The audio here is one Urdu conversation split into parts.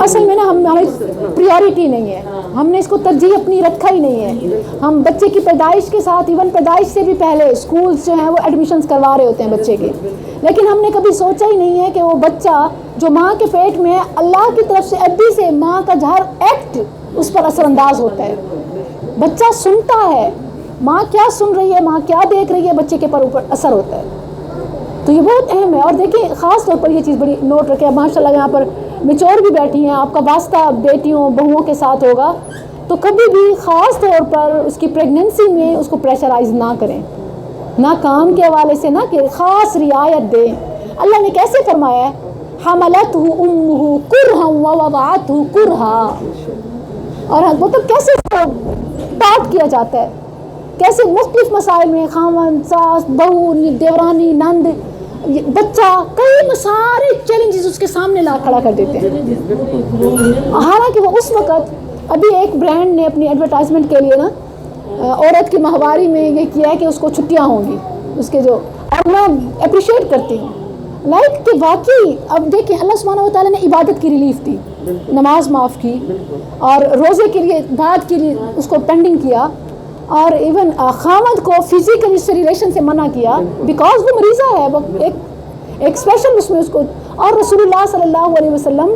اصل میں نا ہماری پریورٹی نہیں ہے, ہم نے اس کو ترجیح اپنی رکھا ہی نہیں ہے. ہم بچے کی پیدائش کے ساتھ ایون پیدائش سے بھی پہلے اسکولس جو ہیں وہ ایڈمیشنز کروا رہے ہوتے ہیں بچے کے, لیکن ہم نے کبھی سوچا ہی نہیں ہے کہ وہ بچہ جو ماں کے پیٹ میں ہے, اللہ کی طرف سے ابھی سے ماں کا ہر ایکٹ اس پر اثر انداز ہوتا ہے. بچہ سنتا ہے ماں کیا سن رہی ہے, ماں کیا دیکھ رہی ہے, بچے کے اوپر اثر ہوتا ہے. تو یہ بہت اہم ہے. اور دیکھیں خاص طور پر یہ چیز بڑی نوٹ رکھیں, ماشاء اللہ یہاں پر میچور بھی بیٹھی ہیں, آپ کا واسطہ بیٹیوں بہوؤں کے ساتھ ہوگا, تو کبھی بھی خاص طور پر اس کی پریگننسی میں اس کو پریشرائز نہ کریں, نہ کام کے حوالے سے نہ کہ خاص رعایت دیں. اللہ نے کیسے فرمایا ہے, حملتہ امہ کرہا ووضعتہ کرہا, اور مطلب کیسے بات کیا جاتا ہے, کیسے مختلف مسائل میں خاوند ساس بہو دیورانی نند بچہ کئی سارے چیلنجز اس کے سامنے لا کھڑا کر دیتے ہیں. حالانکہ وہ اس وقت ابھی ایک برانڈ نے اپنی ایڈورٹائزمنٹ کے لیے نا عورت کی ماہواری میں یہ کیا ہے کہ اس کو چھٹیاں ہوں گی اس کے جو, اور میں اپریشیٹ کرتی ہوں لائک کہ واقعی اب دیکھیں اللہ سبحانہ و تعالیٰ نے عبادت کی ریلیف دی, نماز معاف کی, اور روزے کے لیے بعد کے لیے اس کو پینڈنگ کیا, اور ایون خامد کو فزیکل اس سے ریلیشن سے منع کیا بیکاز وہ مریضہ ہے, وہ ایک اسپیشل اس میں اس کو. اور رسول اللہ صلی اللہ علیہ وسلم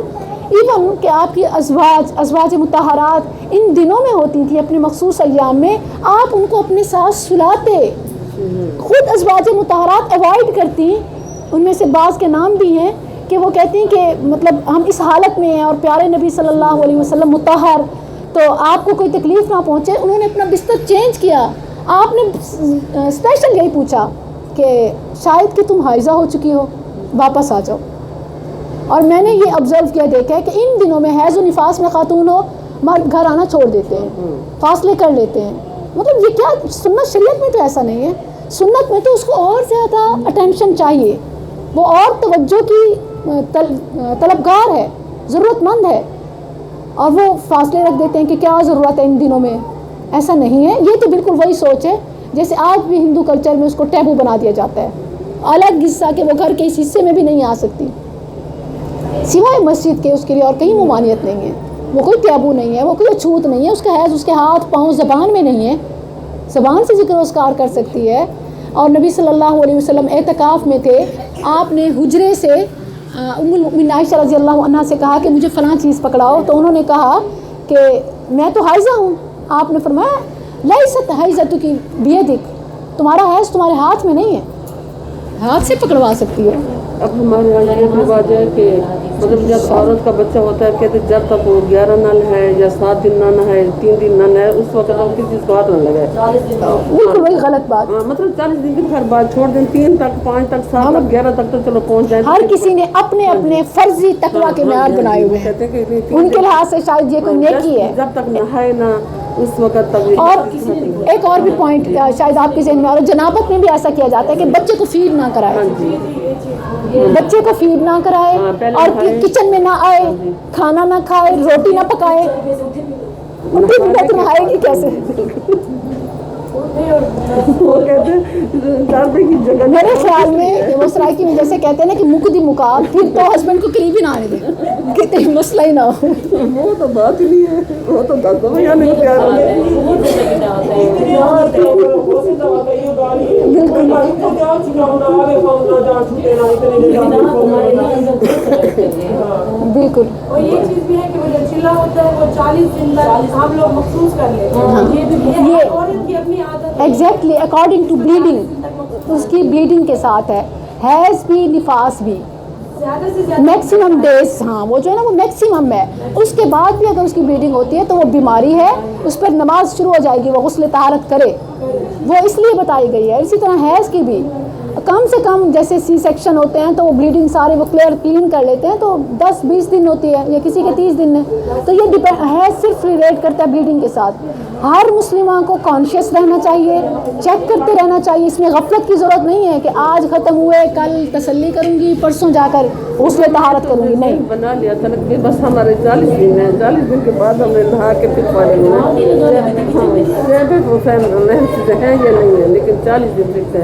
ایون کہ آپ کی ازواج مطہرات ان دنوں میں ہوتی تھیں اپنے مخصوص ایام میں, آپ ان کو اپنے ساتھ سلاتے, خود ازواج مطہرات اوائڈ کرتی. ان میں سے بعض کے نام بھی ہیں کہ وہ کہتی ہیں کہ مطلب ہم اس حالت میں ہیں اور پیارے نبی صلی اللہ علیہ وسلم مطہر, تو آپ کو کوئی تکلیف نہ پہنچے. انہوں نے اپنا بستر چینج کیا, آپ نے اسپیشل یہی پوچھا کہ شاید کہ تم حائضہ ہو چکی ہو, واپس آ جاؤ. اور میں نے یہ آبزرو کیا, دیکھا ہے کہ ان دنوں میں حیض و نفاس میں خاتون ہو مرد گھر آنا چھوڑ دیتے ہیں, فاصلے کر لیتے ہیں. مطلب یہ کیا سنت, شریعت میں تو ایسا نہیں ہے. سنت میں تو اس کو اور زیادہ اٹینشن چاہیے, وہ اور توجہ کی طلبگار ہے, ضرورت مند ہے, اور وہ فاصلے رکھ دیتے ہیں کہ کیا ضرورت ہے ان دنوں میں. ایسا نہیں ہے. یہ تو بالکل وہی سوچ ہے جیسے آج بھی ہندو کلچر میں اس کو ٹیبو بنا دیا جاتا ہے, الگ حصہ کہ وہ گھر کے اس حصے میں بھی نہیں آ سکتی سوائے مسجد کے, اس کے لیے اور کہیں ممانعت نہیں ہے. وہ کوئی ٹیبو نہیں ہے, وہ کوئی چھوت نہیں ہے, اس کا حیض اس کے ہاتھ پاؤں زبان میں نہیں ہے, زبان سے ذکر اذکار کر سکتی ہے. اور نبی صلی اللہ علیہ وسلم اعتکاف میں تھے, آپ نے حجرے سے ام المؤمنین عائشہ رضی اللہ عنہا سے کہا کہ مجھے فلاں چیز پکڑاؤ, تو انہوں نے کہا کہ میں تو حائضہ ہوں. آپ نے فرمایا لیست حیضتک بیدک, تمہارا حیض تمہارے ہاتھ میں نہیں ہے, ہاتھ سے پکڑوا سکتی ہے. اب ہمارے یہاں یہ رواج ہے کہ مطلب جب عورت کا بچہ ہوتا ہے کہتے جب تک وہ 11 نہ نہائے یا 7 دن نہ نہائے 3 دن نہ نہائے اس وقت وہ کسی چیز کو ہاتھ نہ لگائے. بالکل وہی غلط بات. مطلب 40 دن کی ہر بات چھوڑ دیں, 3 تک 5 تک 7 تک 11 تک تو چلو پہنچ جائے. ہر کسی نے اپنے اپنے فرضی تقویٰ کے معیار بنائے ہوئے ہیں, ان کے لحاظ سے شاید یہ کوئی نیکی ہے. جب تک نہائے نہ اس وقت تک. اور ایک اور بھی پوائنٹ شاید آپ کے ذہن میں, اور جنابت میں بھی ایسا کیا جاتا ہے کہ بچے کو فیڈ نہ کرائے, بچے کو فیڈ نہ کرائے اور کچن میں نہ آئے, کھانا نہ کھائے, روٹی نہ پکائے. تو نہائے گی کیسے؟ میرے خیال میں وہ سرائکی میں جیسے کہتے ہیں نا کہ مکدی مکا, پھر تو ہسبینڈ کو قریب ہی نہ آنے دیں کہ کہیں مسئلہ ہی نہ ہو. وہ تو بات ہی نہیں ہے, وہ تو دس دو یا نہیں پیار بالکل. اور یہ چیز بھی ہے کہ وہ جو چلا ہوتا ہے وہ 40 دن تک ہم لوگ مخصوص کر لیتے ہیں. یہ عورت کی اپنی عادت ہے. ایگزیکٹلی اکارڈنگ ٹو بلیڈنگ, اس کی بلیڈنگ کے ساتھ ہے, حیض بھی نفاس بھی میکسیمم ڈیز, ہاں وہ جو ہے نا وہ میکسیمم ہے. اس کے بعد بھی اگر اس کی بلیڈنگ ہوتی ہے تو وہ بیماری ہے, اس پر نماز شروع ہو جائے گی, وہ غسل طہارت کرے, وہ اس لیے بتائی گئی ہے. اسی طرح حیض کی بھی کم سے کم جیسے سی سیکشن ہوتے ہیں تو وہ بلیڈنگ سارے وہ کلین کر لیتے ہیں تو 10-20 دن ہوتی ہے, یا کسی کے 30 دن ہے. تو یہ حیض صرف ریلیٹ کرتا ہے بلیڈنگ کے ساتھ. ہر مسلمان کو کانشیس رہنا چاہیے, چیک کرتے رہنا چاہیے. اس میں غفلت کی ضرورت نہیں ہے کہ آج ختم ہوئے کل تسلی کروں گی, پرسوں جا کر غسل طہارت کروں گی, نہیں. بنا لیا تھا کہ بس ہمارے 40 دن ہیں, 40 دن کے بعد ہم نے نہا کے پھر پڑے ہوئے ہیں. ہیں یا نہیں ہے لیکن 40 دن تک ہے.